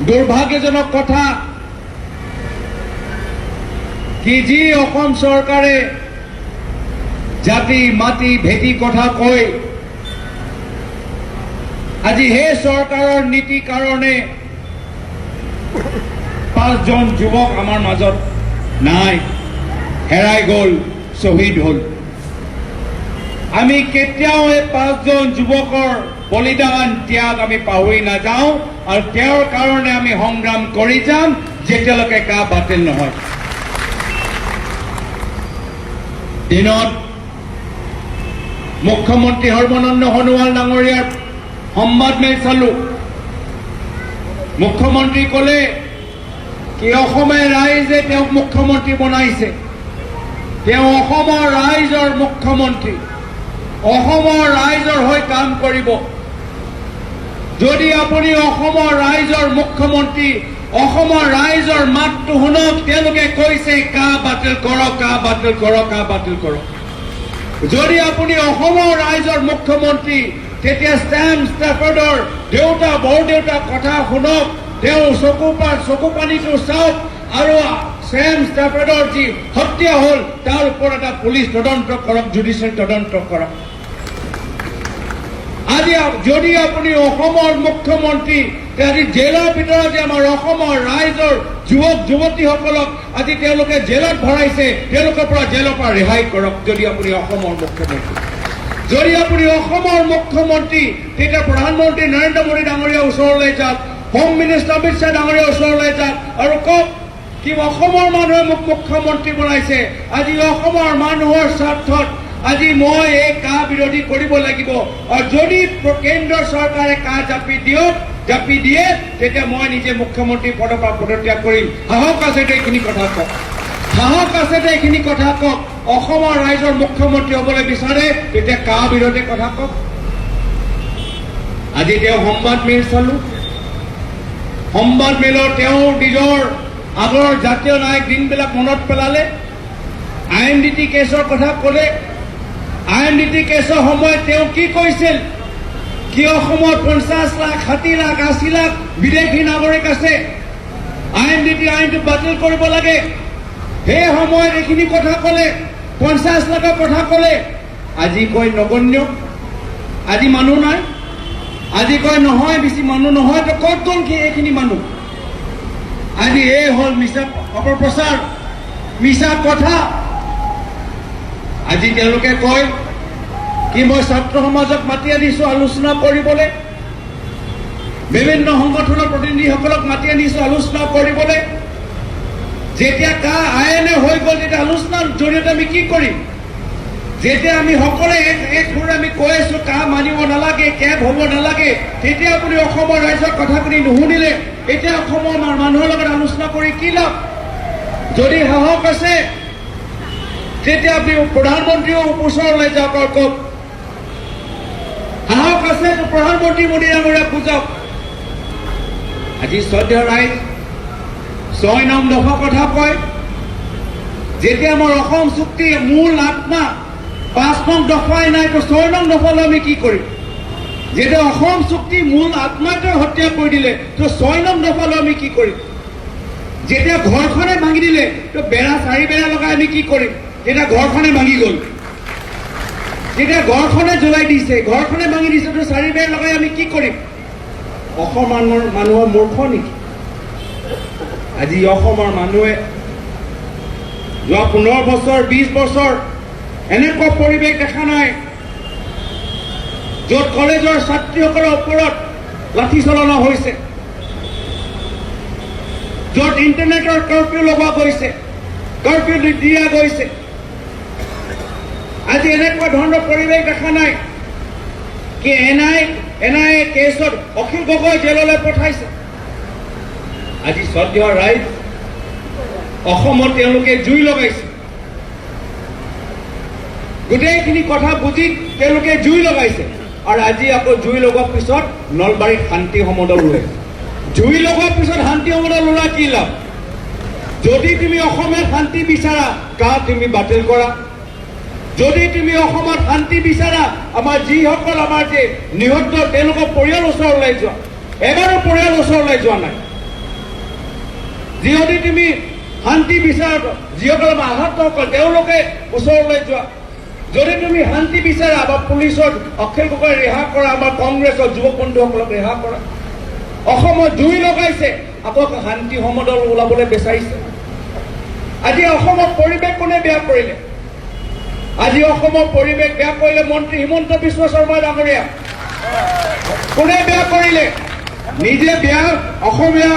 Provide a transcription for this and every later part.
দুৰ্ভাগ্যজনক কথা কি যি অসম চৰকাৰে জাতি মাটি ভেটি কথা কয় আজি সেই চৰকাৰৰ নীতি কাৰণে 5 জন যুৱক আমাৰ মাজত নাই, হেৰাই গ'ল, শ্বহীদ হ'ল। আমি কেতিয়াও এই 5 জন যুৱকৰ বলিদান ত্যাগ আমি পাহৰি নাযাওঁ আৰু তেওঁৰ কাৰণে আমি সংগ্ৰাম কৰি যাম যেতিয়ালৈকে কা বাতিল নহয়। দিনত মুখ্যমন্ত্ৰী সৰ্বানন্দ সোণোৱাল ডাঙৰীয়াৰ সংবাদমেল চালো। মুখ্যমন্ত্ৰী ক'লে কি অসমীয়া ৰাইজে তেওঁক মুখ্যমন্ত্ৰী বনাইছে, তেওঁ অসমৰ ৰাইজৰ মুখ্যমন্ত্ৰী, অসমৰ ৰাইজৰ হৈ কাম কৰিব। যদি আপুনি অসমৰ ৰাইজৰ মুখ্যমন্ত্ৰী, অসমৰ ৰাইজৰ মাতটো শুনক, তেওঁলোকে কৈছে কা বাতিল কৰক, কা বাতিল কৰক, কা বাতিল কৰক। যদি আপুনি অসমৰ ৰাইজৰ মুখ্যমন্ত্ৰী, তেতিয়া ছেম ষ্টেফৰ্ডৰ দেউতা বৰদেউতাৰ কথা শুনক, তেওঁ চকু পানীটো চাওক আৰু ছেম ষ্টেফৰ্ডৰ যি হত্যা হ'ল তাৰ ওপৰত এটা পুলিচ তদন্ত কৰক, জুডিচিয়েল তদন্ত কৰক। আজি যদি আপুনি অসমৰ মুখ্যমন্ত্ৰী, আজি জেলৰ ভিতৰত যে আমাৰ অসমৰ ৰাইজৰ যুৱক যুৱতীসকলক আজি তেওঁলোকে জেলত ভৰাইছে, তেওঁলোকৰ পৰা জেলৰ পৰা ৰেহাই কৰক। যদি আপুনি অসমৰ মুখ্যমন্ত্ৰী, যদি আপুনি অসমৰ মুখ্যমন্ত্ৰী, তেতিয়া প্ৰধানমন্ত্ৰী নৰেন্দ্ৰ মোদী ডাঙৰীয়াৰ ওচৰলৈ যাওক, হোম মিনিষ্টাৰ অমিত শ্বাহ ডাঙৰীয়াৰ ওচৰলৈ যাওক আৰু কওক কি অসমৰ মানুহে মোক মুখ্যমন্ত্ৰী বনাইছে। আজি অসমৰ মানুহৰ স্বাৰ্থত আজি মই এই কা বিৰোধী কৰিব লাগিব আৰু যদি কেন্দ্ৰ চৰকাৰে কা জাপি দিয়ে তেতিয়া মই নিজে মুখ্যমন্ত্ৰী পদৰ পৰা পদত্যাগ কৰিম। সাহস আছে এইখিনি কথা কওক, সাহস আছে এইখিনি কথা কওক। অসমৰ ৰাইজৰ মুখ্যমন্ত্ৰী হ'বলৈ বিচাৰে তেতিয়া কা বিৰোধী কথা কওক। আজি তেওঁ সংবাদমেল চালো, সংবাদমেলত তেওঁ নিজৰ আগৰ জাতীয় নায়ক দিনবিলাক মনত পেলালে, IMDT কেছৰ কথা ক'লে। IMDT কেছৰ সময়ত তেওঁ কি কৈছিল কি অসমত 50 লাখ 60 লাখ 80 লাখ বিদেশী নাগৰিক আছে, IMDT আইনটো বাতিল কৰিব লাগে। সেই সময়ত এইখিনি কথা ক'লে, 50 লাখৰ কথা ক'লে। আজি কয় নগণ্য, আজি মানুহ নাই, আজি কয় নহয় বেছি মানুহ নহয়, তো ক'ত গ'ল কি এইখিনি মানুহ? আজি এই হ'ল মিছা অপপ্ৰচাৰ, মিছা কথা। আজি তেওঁলোকে কয় কি মই ছাত্ৰ সমাজক মাতি আনিছো আলোচনা কৰিবলৈ, বিভিন্ন সংগঠনৰ প্ৰতিনিধিসকলক মাতি আনিছো আলোচনা কৰিবলৈ। যেতিয়া কা আইনে হৈ গ'ল তেতিয়া আলোচনাৰ জৰিয়তে আমি কি কৰিম? যেতিয়া আমি সকলোৱে এক সুৰ আমি কৈ আছো কা মানিব নালাগে, কেব হ'ব নালাগে, তেতিয়া আপুনি অসমৰ ৰাইজৰ কথাখিনি নুশুনিলে এতিয়া অসমৰ মানুহৰ লগত আলোচনা কৰি কি লাভ? যদি সাহস আছে তেতিয়া আপুনি প্ৰধানমন্ত্ৰীও ওচৰলৈ যাওক আৰু কওক, সাহস আছে তো প্ৰধানমন্ত্ৰী মোদী ডাঙৰীয়াক বুজাওক। আজি শ্ৰদ্ধেয় ৰাইজ 6 নং দফা কথা কয়, যেতিয়া আমাৰ অসম চুক্তিৰ মূল আত্মা 5 নং দফাই নাই তো 6 নং দফালৈ আমি কি কৰিম? যেতিয়া অসম চুক্তিৰ মূল আত্মাটোৱে হত্যা কৰি দিলে তো 6 নং দফালৈ আমি কি কৰিম? যেতিয়া ঘৰখনে ভাঙি দিলে তো বেৰা 4 বেৰা লগাই আমি কি কৰিম? যেতিয়া ঘৰখনে ভাঙি গ'ল, যেতিয়া ঘৰখনে জ্বলাই দিছে, ঘৰখনে ভাঙি দিছে তো 4 বেৰ লগাই আমি কি কৰিম? অসমৰ মানুহৰ মূৰ্খ নেকি? আজি অসমৰ মানুহে যোৱা 15 বছৰ 20 বছৰ এনেকুৱা পৰিৱেশ দেখা নাই য'ত কলেজৰ ছাত্ৰীসকলৰ ওপৰত লাঠি চলনা হৈছে, য'ত ইণ্টাৰনেটৰ কাৰ্ফিউ লগোৱা গৈছে, কাৰ্ফিউ দিয়া গৈছে। আজি এনেকুৱা ধৰণৰ পৰিৱেশ দেখা নাই কি এনআইএ কেছত অখিল গগৈ জেললৈ পঠাইছে। আজি শ্ৰদ্ধেয় ৰাইজ অসমত তেওঁলোকে জুই লগাইছে, গোটেইখিনি কথা বুজি তেওঁলোকে জুই লগাইছে আৰু আজি আকৌ জুই লগোৱাৰ পিছত নলবাৰীত শান্তি সমদল ওলাইছে। জুই লগোৱাৰ পিছত শান্তি সমদল ওলাই কি লাভ? যদি তুমি অসমত শান্তি বিচাৰা কা তুমি বাতিল কৰা, যদি তুমি অসমত শান্তি বিচাৰা আমাৰ যিসকল আমাৰ যে নিহত তেওঁলোকৰ পৰিয়াল ওচৰলৈ যোৱা, এবাৰো পৰিয়াল ওচৰলৈ যোৱা নাই। যিহেতু তুমি শান্তি বিচাৰ, যিসকল আমাৰ আহতসকল তেওঁলোকে ওচৰলৈ যোৱা। যদি তুমি শান্তি বিচাৰা বা পুলিচৰ অখিল গগৈ ৰেহা কৰা, আমাৰ কংগ্ৰেছৰ যুৱক বন্ধুসকলক ৰেহা কৰা। অসমত জুই লগাইছে, আপোনালোকে শান্তি সমদল ওলাবলৈ বিচাৰিছে। আজি অসমৰ পৰিৱেশ কোনে বেয়া কৰিলে? আজি অসমৰ পৰিৱেশ বেয়া কৰিলে মন্ত্ৰী হিমন্ত বিশ্ব শৰ্মা ডাঙৰীয়া। কোনে বেয়া কৰিলে? নিজে বেয়া অসমীয়া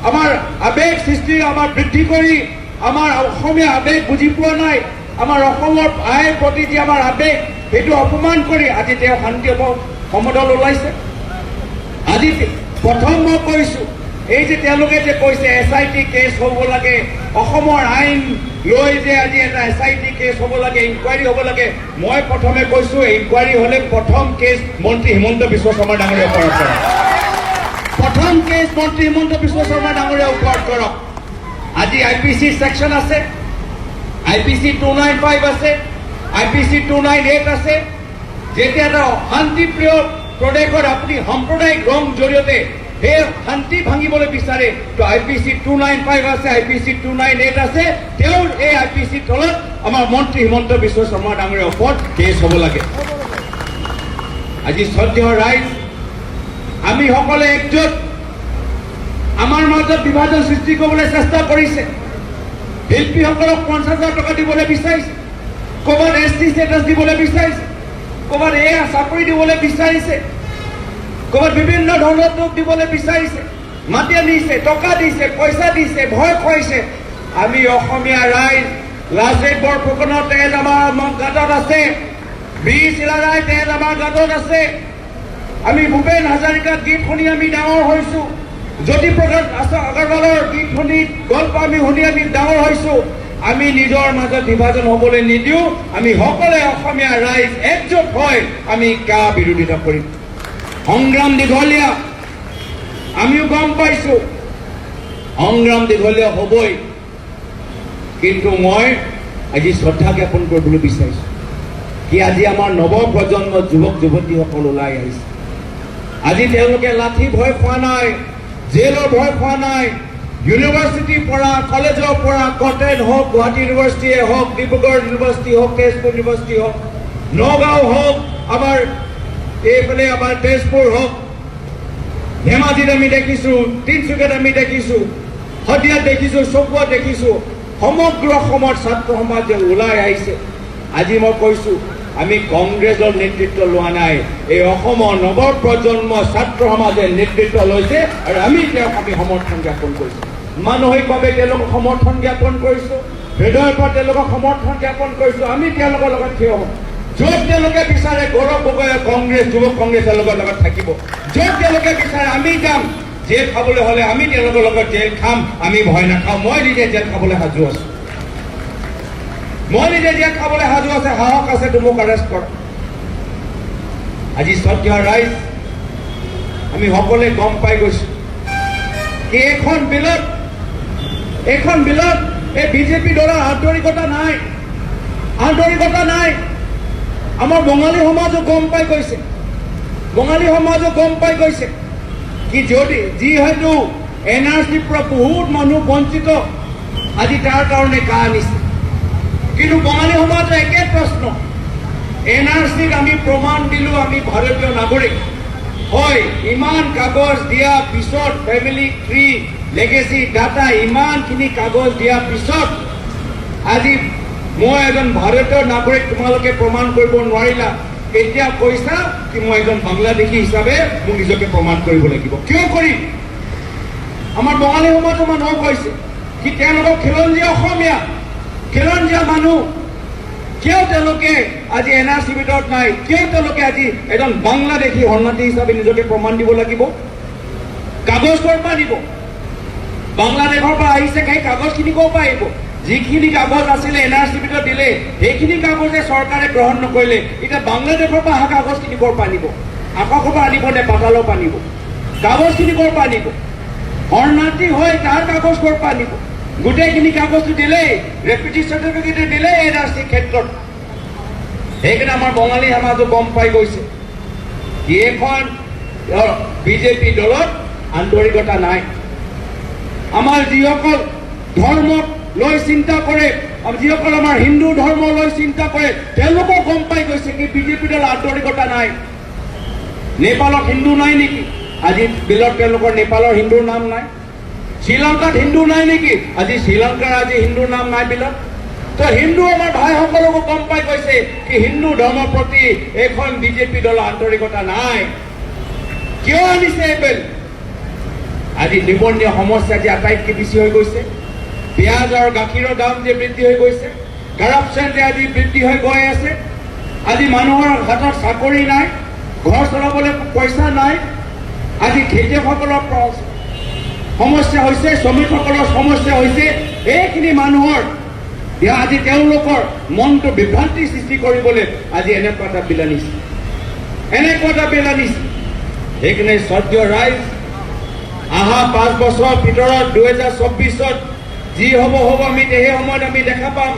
আমাৰ আৱেগ সৃষ্টি আমাৰ বৃদ্ধি কৰি আমাৰ অসমীয়া আৱেগ বুজি পোৱা নাই, আমাৰ অসমৰ আইৰ প্ৰতি যি আমাৰ আৱেগ সেইটো অপমান কৰি আজি তেওঁ শান্তি সমদল ওলাইছে। আজি প্ৰথম মই কৈছোঁ, এই যে তেওঁলোকে যে কৈছে SIT কেছ হ'ব লাগে, অসমৰ আইন লৈ যে আজি এটা SIT কেছ হ'ব লাগে, ইনকুৱাৰী হ'ব লাগে, মই প্ৰথমে কৈছোঁ ইনকুৱাৰী হ'লে প্ৰথম কেছ মন্ত্ৰী হিমন্ত বিশ্ব শৰ্মা ডাঙৰীয়াৰ ওপৰত কৰক। প্ৰথম কেছ মন্ত্ৰী হিমন্ত বিশ্ব শৰ্মা ডাঙৰীয়াৰ ওপৰত কৰক। আজি IPC ছেকশ্যন আছে, IPC 295 আছে, IPC 298 আছে। যেতিয়া এটা শান্তিপ্ৰিয় প্ৰদেশত আপুনি সাম্প্ৰদায়িক ৰং জৰিয়তে সেই শান্তি ভাঙিবলৈ বিচাৰে তো IPC 295 আছে, IPC 298 আছে। তেওঁৰ এই IPC তলত আমাৰ মন্ত্ৰী হিমন্ত বিশ্ব শৰ্মা ডাঙৰীয়াৰ ওপৰত কেছ হ'ব লাগে। আজি শ্ৰদ্ধেয় ৰাইজ, আমি সকলে একজোট, আমাৰ মাজত বিভাজন সৃষ্টি কৰিবলৈ চেষ্টা কৰিছে। শিল্পীসকলক 50,000 টকা দিবলৈ বিচাৰিছে, ক'ৰবাত ST ষ্টেটাছ দিবলৈ বিচাৰিছে, ক'ৰবাত এয়া চাকৰি দিবলৈ বিচাৰিছে, ক'ৰবাত বিভিন্ন ধৰণৰ দুখ দিবলৈ বিচাৰিছে, মাতি আনিছে, টকা দিছে, পইচা দিছে, ভয় খুৱাইছে। আমি অসমীয়া ৰাইজ, লাচিত বৰফুকনৰ তেজ আমাৰ গাঁতত আছে, বীৰ চিলাৰায় তেজ আমাৰ গাঁতত আছে। আমি ভূপেন হাজৰিকাৰ গীত শুনি আমি ডাঙৰ হৈছোঁ, জ্যোতিপ্ৰসাদ আগৰৱালৰ গীত শুনি গল্প আমি শুনি আমি ডাঙৰ হৈছোঁ। আমি নিজৰ মাজত বিভাজন হ'বলৈ নিদিওঁ। আমি সকলোৱে অসমীয়া ৰাইজ একজোট হৈ আমি কা বিৰোধিতা কৰিম। সংগ্ৰাম দীঘলীয়া, আমিও গম পাইছোঁ সংগ্ৰাম দীঘলীয়া হ'বই, কিন্তু মই আজি শ্ৰদ্ধা জ্ঞাপন কৰিবলৈ বিচাৰিছোঁ কি আজি আমাৰ নৱপ্ৰজন্মৰ যুৱক যুৱতীসকল ওলাই আহিছে। আজি তেওঁলোকে লাঠি ভয় খোৱা নাই, জেলৰ ভয় খোৱা নাই। ইউনিভাৰ্চিটিৰ পৰা, কলেজৰ পৰা, কটেন হওক, গুৱাহাটী ইউনিভাৰ্চিটিয়ে হওক, ডিব্ৰুগড় ইউনিভাৰ্চিটি হওক, তেজপুৰ ইউনিভাৰ্চিটি হওক, নগাঁও হওক, আমাৰ এইফালে আমাৰ তেজপুৰ হওক, ধেমাজিত আমি দেখিছোঁ, তিনিচুকীয়াত আমি দেখিছোঁ, শদিয়াত দেখিছোঁ, চকুৱাত দেখিছোঁ। সমগ্ৰ অসমৰ ছাত্ৰ সমাজ যে ওলাই আহিছে। আজি মই কৈছোঁ আমি কংগ্ৰেছৰ নেতৃত্ব লোৱা নাই, এই অসমৰ নৱপ্ৰজন্মৰ ছাত্ৰ সমাজে নেতৃত্ব লৈছে আৰু আমি তেওঁক আমি সমৰ্থন জ্ঞাপন কৰিছোঁ। মানসিকভাৱে তেওঁলোকক সমৰ্থন জ্ঞাপন কৰিছোঁ, হৃদয়ৰ পৰা তেওঁলোকক সমৰ্থন জ্ঞাপন কৰিছোঁ। আমি তেওঁলোকৰ লগত থিয় হ'ম। য'ত তেওঁলোকে বিচাৰে গৌৰৱ গগৈয়ে কংগ্ৰেছ, যুৱক কংগ্ৰেছৰ লগত থাকিব। য'ত তেওঁলোকে বিচাৰে আমি যাম। জেল খাবলৈ হ'লে আমি তেওঁলোকৰ লগত জেল খাম, আমি ভয় নাখাওঁ। মই নিজে জেল খাবলৈ সাজু আছোঁ, মই নিজে জেল খাবলৈ সাজু আছে, সাহস আছে, তো মোক এৰেষ্ট কৰক। আজি শ্ৰদ্ধেয় ৰাইজ, আমি সকলোৱে গম পাই গৈছোঁ কি এইখন বিলত এই বিজেপি দলৰ আন্তৰিকতা নাই, আন্তৰিকতা নাই। আমাৰ বঙালী সমাজো গম পাই গৈছে, বঙালী সমাজো গম পাই গৈছে কি যদি যিহেতু NRCৰ পৰা বহুত মানুহ বঞ্চিত, আজি তাৰ কাৰণে কা আনিছে। কিন্তু বঙালী সমাজৰ একে প্ৰশ্ন, NRCক আমি প্ৰমাণ দিলোঁ আমি ভাৰতীয় নাগৰিক হয়, ইমান কাগজ দিয়াৰ পিছত, ফেমিলি ট্ৰী, লেগেচি, ডাটা, ইমানখিনি কাগজ দিয়াৰ পিছত আজি মই এজন ভাৰতীয় নাগৰিক তোমালোকে প্ৰমাণ কৰিব নোৱাৰিলা। এতিয়া কৈছা কি মই এজন বাংলাদেশী হিচাপে মোক নিজকে প্ৰমাণ কৰিব লাগিব। কিয় কৰিম? আমাৰ বঙালী সমাজৰ মানুহক কৈছে কি তেওঁলোকক খিলঞ্জীয়া অসমীয়া, খিলঞ্জীয়া মানুহ, কিয় তেওঁলোকে আজি NRCৰ ভিতৰত নাই? কিয় তেওঁলোকে আজি এজন বাংলাদেশী শৰণাৰ্থী হিচাপে নিজকে প্ৰমাণ দিব লাগিব? কাগজ ক'ৰ পৰা দিব? বাংলাদেশৰ পৰা আহিছে, সেই কাগজখিনি ক'ৰ পৰা আহিব? যিখিনি কাগজ আছিলে NRCৰ ভিতৰত দিলে, সেইখিনি কাগজে চৰকাৰে গ্ৰহণ নকৰিলে। এতিয়া বাংলাদেশৰ পৰা অহা কাগজখিনি ক'ৰ পৰা আনিব? আকাশৰ পৰা আনিব নে পাতালৰ পৰা আনিব? কাগজখিনি ক'ৰ পৰা আনিব? শৰণাৰ্থী হৈ তাৰ কাগজ ক'ৰ পৰা আনিব? গোটেইখিনি কাগজটো দিলেই, ৰেফিউজি চাৰ্টিফিকেট দিলেই NRCৰ ক্ষেত্ৰত। সেইকাৰণে আমাৰ বঙালী সমাজো গম পাই গৈছে কি এইখন বিজেপি দলত আন্তৰিকতা নাই। আমাৰ যিসকল ধৰ্মক লৈ চিন্তা কৰে, যিসকল আমাৰ হিন্দু ধৰ্ম লৈ চিন্তা কৰে, তেওঁলোকক গম পাই গৈছে কি বিজেপি দল আন্তৰিকতা নাই। নেপালত হিন্দু নাই নেকি? আজি বিলত তেওঁলোকৰ নেপালৰ হিন্দুৰ নাম নাই। শ্ৰীলংকাত হিন্দু নাই নেকি? আজি শ্ৰীলংকাৰ আজি হিন্দুৰ নাম নাই বিলত। তো হিন্দু আমাৰ ভাইসকলকো গম পাই গৈছে কি হিন্দু ধৰ্মৰ প্ৰতি এইখন বিজেপি দলৰ আন্তৰিকতা নাই। কিয় আনিছে এই বিল? আজি নিবনুৱা সমস্যা যে আটাইতকৈ বেছি হৈ গৈছে, পিঁয়াজ আৰু গাখীৰৰ দাম যে বৃদ্ধি হৈ গৈছে, কাৰাপশ্যন যে আজি বৃদ্ধি হৈ গৈ আছে, আজি মানুহৰ হাতত চাকৰি নাই, ঘৰ চলাবলৈ পইচা নাই, আজি খেতিয়কসকলৰ সমস্যা হৈছে, শ্ৰমিকসকলৰ সমস্যা হৈছে, এইখিনি মানুহৰ আজি তেওঁলোকৰ মনটো বিভ্ৰান্তি সৃষ্টি কৰিবলৈ আজি এনেকুৱা এটা বিল আনিছে, এনেকুৱা এটা বিল আনিছে। সেইকাৰণে শ্ৰদ্ধেয় ৰাইজ, অহা 5 বছৰৰ ভিতৰত 2024ত যি হ'ব আমি সেই সময়ত আমি দেখা পাম।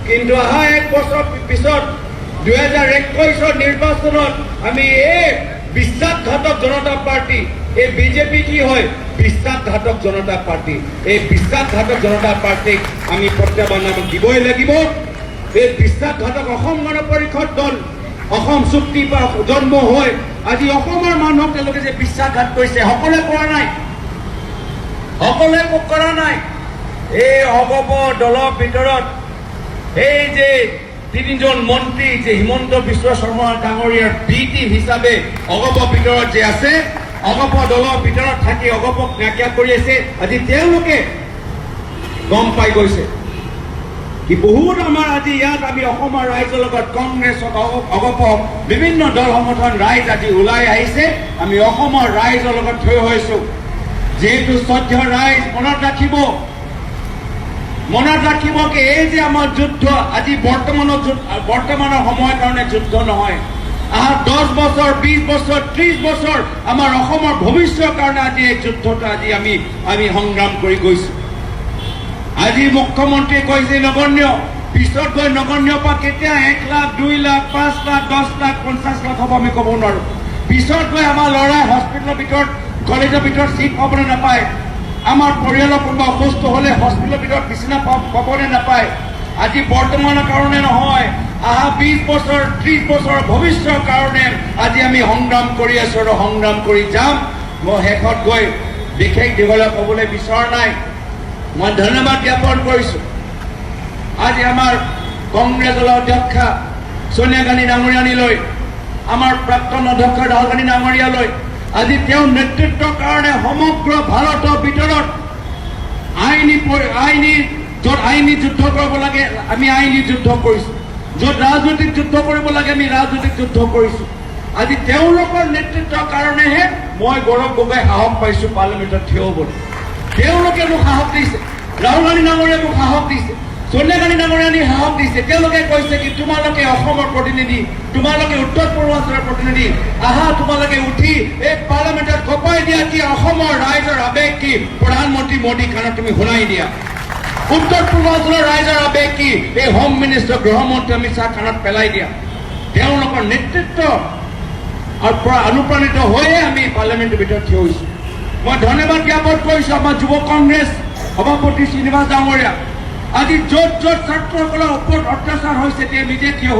কিন্তু অহা 1 বছৰ পিছত 2021ৰ নিৰ্বাচনত আমি এই বিশ্বাসঘাতক জনতা পাৰ্টি, এই বিজেপি কি হয়? বিশ্বাসঘাতক জনতা পাৰ্টি। এই বিশ্বাসঘাতক জনতা পাৰ্টিক আমি প্ৰত্যাহ্বান দিবই লাগিব। এই বিশ্বাসঘাতক অসম গণ পৰিষদ দল, অসম চুক্তি পৰা জন্ম হৈ আজি অসমৰ মানুহক তেওঁলোকে যে বিশ্বাসঘাত কৰিছে, সকলোৱে কৰা নাই, সকলোৱে কৰা নাই। এই অগপ দলৰ ভিতৰত এই যে 3জন মন্ত্ৰী যে হিমন্ত বিশ্ব শৰ্মা ডাঙৰীয়াৰ বি টিম হিচাপে অগপ ভিতৰত যে আছে, অগপ দলৰ ভিতৰত থাকি অগপক নাইকিয়া কৰি আছে। আজি তেওঁলোকে গম পাই গৈছে কি বহুত আমাৰ আজি ইয়াত আমি অসমৰ ৰাইজৰ লগত কংগ্ৰেছক, অগপক, বিভিন্ন দল সংগঠন ৰাইজ আজি ওলাই আহিছে। আমি অসমৰ ৰাইজৰ লগত থিয় হৈছো। যিহেতু শ্ৰদ্ধেয় ৰাইজ মনত ৰাখিব কি এই যে আমাৰ যুদ্ধ আজি বৰ্তমানৰ সময়ৰ কাৰণে যুদ্ধ নহয়। অহা 10 বছৰ, 20 বছৰ, 30 বছৰ আমাৰ অসমৰ ভৱিষ্যতৰ কাৰণে আজি এই যুদ্ধটো আজি আমি সংগ্ৰাম কৰি গৈছো। আজি মুখ্যমন্ত্ৰীয়ে কৈছে নগণ্য, পিছত গৈ নগণ্য পৰা কেতিয়া 1 লাখ, 2 লাখ, 5 লাখ, 10 লাখ, 50 লাখ হ'ব আমি ক'ব নোৱাৰো। পিছত গৈ আমাৰ ল'ৰাই হস্পিটেলৰ ভিতৰত, কলেজৰ ভিতৰত চিট পাবলৈ নাপায়। আমাৰ পৰিয়ালৰ কোনোবা অসুস্থ হ'লে হস্পিটেলৰ ভিতৰত বিচনা পাবলৈ নাপায়। আজি বৰ্তমানৰ কাৰণে নহয়, অহা 20 বছৰ, 30 বছৰৰ ভৱিষ্যতৰ কাৰণে আজি আমি সংগ্ৰাম কৰি আছো আৰু সংগ্ৰাম কৰি যাম। মই শেষত গৈ বিশেষ দীঘলীয়া ক'বলৈ বিচৰা নাই। মই ধন্যবাদ জ্ঞাপন কৰিছো আজি আমাৰ কংগ্ৰেছ দলৰ অধ্যক্ষা সোনিয়া গান্ধী ডাঙৰীয়ানীলৈ, আমাৰ প্ৰাক্তন অধ্যক্ষ ৰাহুল গান্ধী ডাঙৰীয়ালৈ, আজি তেওঁৰ নেতৃত্বৰ কাৰণে সমগ্ৰ ভাৰতৰ ভিতৰত য'ত আইনী যুদ্ধ কৰিব লাগে আমি আইনী যুদ্ধ কৰিছো, য'ত ৰাজনৈতিক যুদ্ধ কৰিব লাগে আমি ৰাজনৈতিক যুদ্ধ কৰিছো। আজি তেওঁলোকৰ নেতৃত্বৰ কাৰণেহে মই গৌৰৱ গগৈ সাহস পাইছো পাৰ্লিমেণ্টত থিয় হ'বলৈ। তেওঁলোকে মোক সাহস দিছে, ৰাহুল গান্ধী ডাঙৰীয়াই মোক সাহস দিছে, সোনিয়া গান্ধী ডাঙৰীয়ানী সাহস দিছে। তেওঁলোকে কৈছে কি তোমালোকে অসমৰ প্ৰতিনিধি, তোমালোকে উত্তৰ পূৰ্বাঞ্চলৰ প্ৰতিনিধি, আহা তোমালোকে উঠি এই পাৰ্লিমেণ্টত কপাই দিয়া কি অসমৰ ৰাইজৰ আৱেগ কি প্ৰধানমন্ত্ৰী মোদী কাণত তুমি শুনাই দিয়া। উত্তৰ পূৰ্বাঞ্চলৰ ৰাইজৰ আৱেগ কি এই হোম মিনিষ্টাৰ গৃহমন্ত্ৰী অমিত শ্বাহ কাণত পেলাই দিয়া। তেওঁলোকৰ নেতৃত্ব পৰা অনুপ্ৰাণিত হৈয়ে আমি পাৰ্লিমেণ্টৰ ভিতৰত থিয় হৈছো। মই ধন্যবাদ জ্ঞাপন কৰিছো আমাৰ যুৱ কংগ্ৰেছ সভাপতি শ্ৰীনিবাস ডাঙৰীয়া। আজি য'ত য'ত ছাত্ৰসকলৰ ওপৰত অত্যাচাৰ হৈছে তেওঁ নিজে থিয়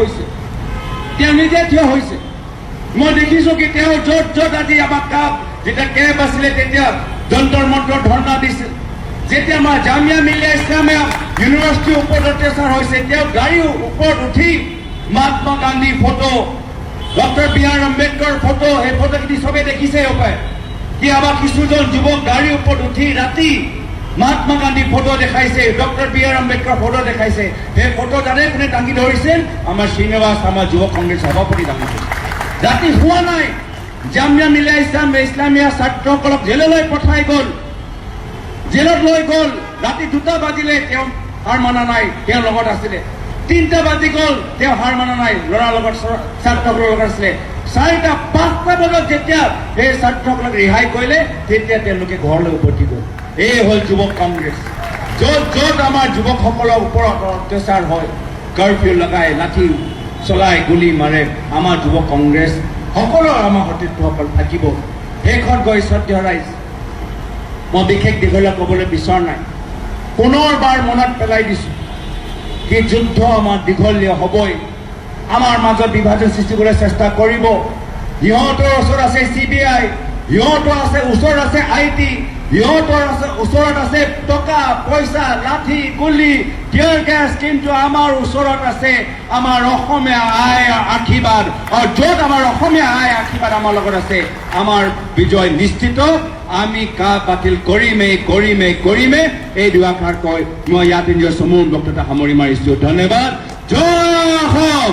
হৈছে। মই দেখিছো কি তেওঁ য'ত য'ত আজি আমাক যেতিয়া কেব আছিলে তেতিয়া যন্তৰ মন্তৰ ধৰ্ণা দিছিল। যেতিয়া আমাৰ জামিয়া মিলিয়া ইছলামিয়া ইউনিভাৰ্চিটিৰ ওপৰত অত্যাচাৰ হৈছে তেওঁ গাড়ীৰ ওপৰত উঠি মহাত্মা গান্ধীৰ photo, doctor BR. Ambedkar photo, সেই ফটোখিনি চবে দেখিছে হপায় কি আমাৰ কিছুজন যুৱক গাড়ীৰ ওপৰত উঠি ৰাতি মহাত্মা গান্ধীৰ ফটো দেখাইছে, ডক্টৰ বি.আৰ. আম্বেদকাৰ ফটো দেখাইছে। সেই ফটো জানে কোনে দাঙি ধৰিছিল? আমাৰ শ্ৰীনিবাস, আমাৰ যুৱ কংগ্ৰেছ সভাপতি দাঙি ধৰিছিল। ৰাতি হোৱা নাই, জামিয়া মিলিয়া ইছলামিয়া ছাত্ৰসকলক জেললৈ পঠাই গ'ল, জেলত লৈ গ'ল। ৰাতি 2টা বাজিলে তেওঁ হাৰ মানা নাই, তেওঁৰ লগত আছিলে। 3টা বাজি গ'ল, তেওঁ হাৰ মানা নাই, ল'ৰাৰ লগত ছাত্ৰসকলৰ লগত আছিলে। 4টা 5টা বজাত যেতিয়া সেই ছাত্ৰসকলক ৰেহাই কৰিলে তেতিয়া তেওঁলোকে ঘৰলৈ উভতি গ'ল। এই হ'ল যুৱ কংগ্ৰেছ। য'ত য'ত আমাৰ যুৱকসকলৰ ওপৰত অত্যাচাৰ হয়, কাৰফিউ লগাই, লাঠি চলাই, গুলি মাৰে, আমাৰ যুৱ কংগ্ৰেছ সকলো আমাৰ সতীৰ্থসকল থাকিব। শেষত গৈ শ্ৰদ্ধেয় ৰাইজ মই বিশেষ দীঘলীয়া ক'বলৈ বিচৰা নাই পুনৰবাৰ মনত পেলাই দিছোঁ কি যুদ্ধ আমাৰ দীঘলীয়া হ'বই আমাৰ মাজত বিভাজন সৃষ্টি কৰিবলৈ চেষ্টা কৰিব সিহঁতৰ ওচৰত আছে CBI সিহঁতৰ আছে ওচৰত আছে IT সিহঁতৰ আছে ওচৰত আছে টকা পইচা লাঠি গুলি টিয়াৰ গেছ কিন্তু আমাৰ ওচৰত আছে আমাৰ অসমীয়া আই আশীৰ্বাদ আৰু য'ত আমাৰ অসমীয়া আই আশীৰ্বাদ আমাৰ লগত আছে আমাৰ বিজয় নিশ্চিত আমি কা বাতিল কৰিমে এই দুআষাৰ কৈ মই ইয়াতে নিজৰ চমু বক্তৃতা সামৰি মাৰিছোঁ ধন্যবাদ জয় অসম